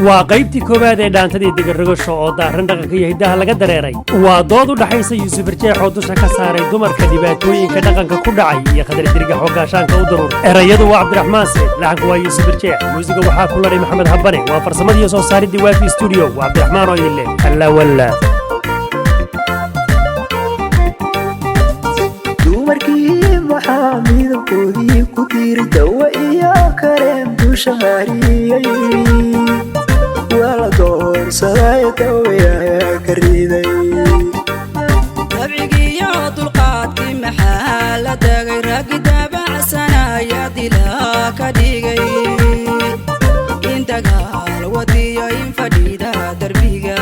waa qaybtii koowaad ee dhaantadii digirrigasho oo daaran dhaqanka iyo hiddaha laga dareeray waa dood u dhaxaysa yuusuf irjeex oo dusha ka saaray dumarka dhibaatooyinka dhaqanka ku dhacay iyo khadar dirga xoggaashaanka u daruur erayadu waa cabdiraxmaan seed laxanku waa yuusuf irjeex muusiga waxaa ku laray maxamed habane waa farsamadii soo saaridii waafi studio waa cabdiraxmaan oo idin leh alla walla dumarkii maxaa midabkoodii ku diiri dawa iyo kareem dusha mariyay wala doorsaday dawayaa ka riday dabcigiyo dulqaadkii maxaa la dagay raggi daabacsanaya dilaa ka dhigay in dagaal wadiyo in fadhiida darbiga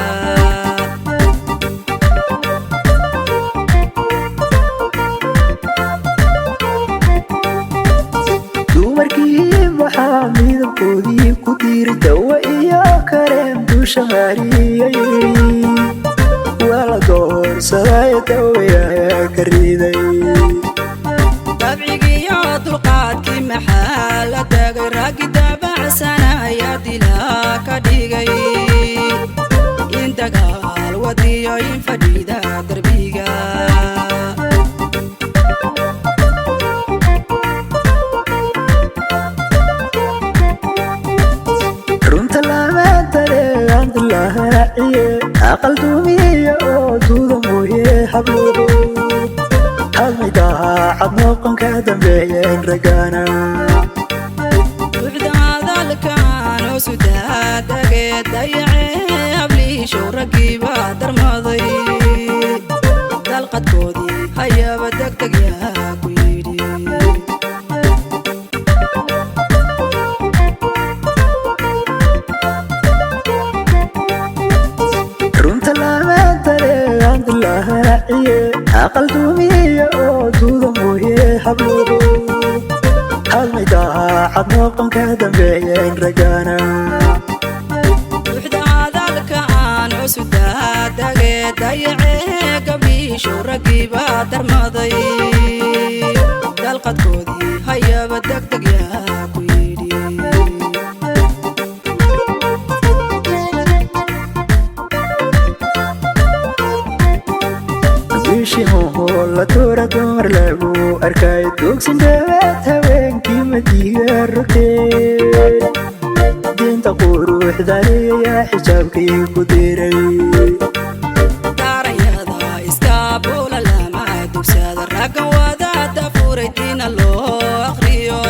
dumarkii maxaa midabkoodii ku diiri dawa iyo kareem dusha mariyay wala doorsaday dawayaa ka riday dabcigiyo dulqaadkii maxaa la dagay raggi daabacsanaya dilaa ka dhigay in dagaal wadiyo in fadhiida darbiga runta lama dareegan dilaaciye aqal dumiya oo duuda mooye habluhu hadmay daacad noqonka dambeeyeen ragana buuxda hadalkan oo sudaadagee dayacee habliishow raggiibaa darmaday dalqadkoodii hayaba degdeg yaa ku yidhi runta lama dareegan dilaaciye aqal dumiya oo duuda mooye habluhu hadmay daacad noqonka dambeeyeen ragana buuxda hadalkan oo sudaadagee dayacee gabliishow raggiibaa darmaday dalqadkoodii hayaba degdeg yaa ku yidhi bishimo la tora dumar lagu arkay dugsin dhawaad haweenkii madiga rogtee diinta quruxdaaniyaa xijaabkii ku diray daarayada iskaabula lama dugsada raggan wadaada furay diina loo aqriyo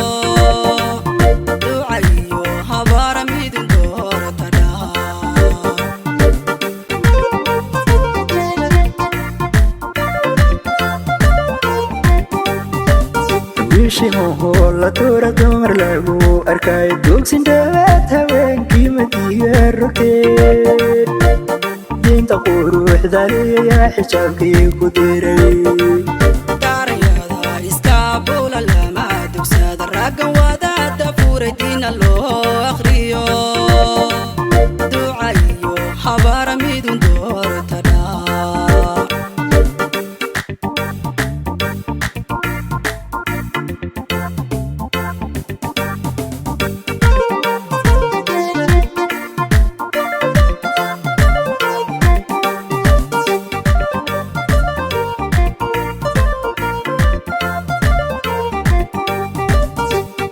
duca iyo habaara midin doortadha bishimo la tora dumar lagu arkay dugsin dhawaad haweenkii madiga rogtee diinta quruxdaaniyaa xijaabkii ku diray daarayada iskaabula lama dugsada raggan wadaada furay diina loo aqriyo duca iyo habaara midin doortadha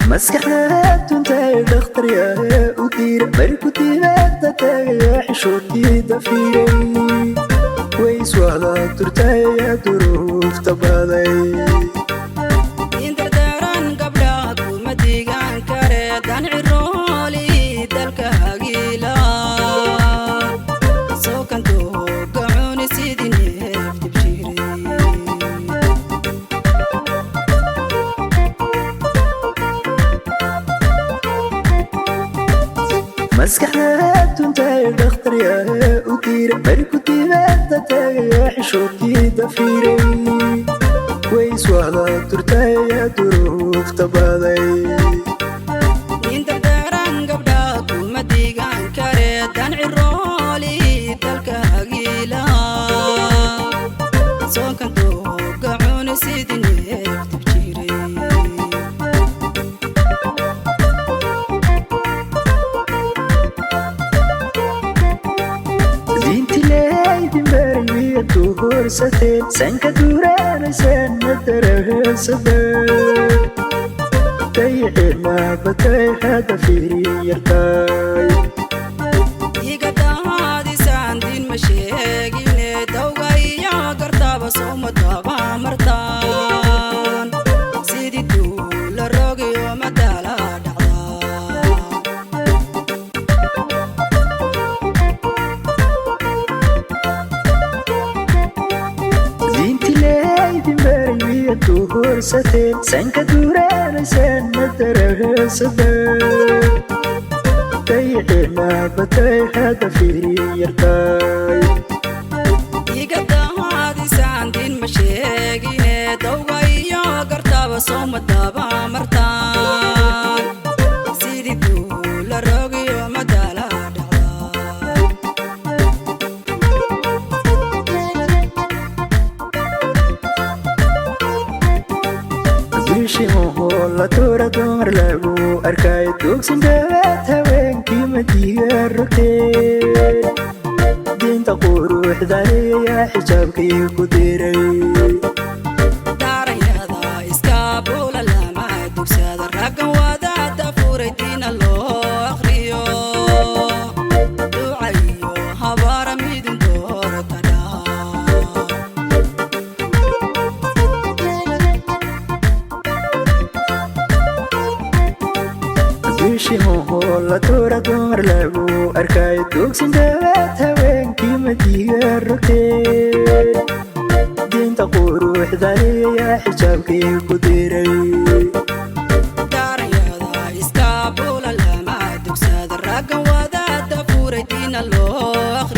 maskaxda tuntay dhakhtar yahe u diira marku dibadda tagaya xishoodkii dafiiray way iswahda turtaya duruufta baday indardaran gabdhaha kuma digaan kare dancirooli dalka hagiila soo kantoo gacuni sidii neef dibshiray maskaxda tuntay dhakhtar yahe u diira marku dibadda tagaya xishoodkii dafiiray way iswahda turtaya duruufta baday indardaran gabdhaha kuma digaan kare dancirooli dalka hagiila soo kantoo gacuni sidii neef dibshiray guursateen sanka dureerayseen madarahasada dayicilaabatay hada fiirin yartay iga daadisaan diin ma sheegine dawga iyo gartaba sooma daba martaan sidii duula rogayo madaala guursateen sanka dureerayseen madarahasada dayicilaabatay hada fiirin yartay iga daadisaan diin ma sheegine dawga iyo gartaba sooma daba martaan sidii duula rogayo madaala la tura dumar lagu arkay dugsin dhawaad haweenkii madiga rogteen diinta quruxdaaya xijaabkii ku diray daarayada iskaabula lama dugsada raggan wadaada furay diina loo akhriyo ducayo habaara midin doortadha la tura dumar lagu arkay dugsin dhawaad haweenkii madiga rogteen diinta quruxdaaya xijaabkii ku diray daarayada iskaabula lama dugsada raggan wadaada furay diina loo akhriyo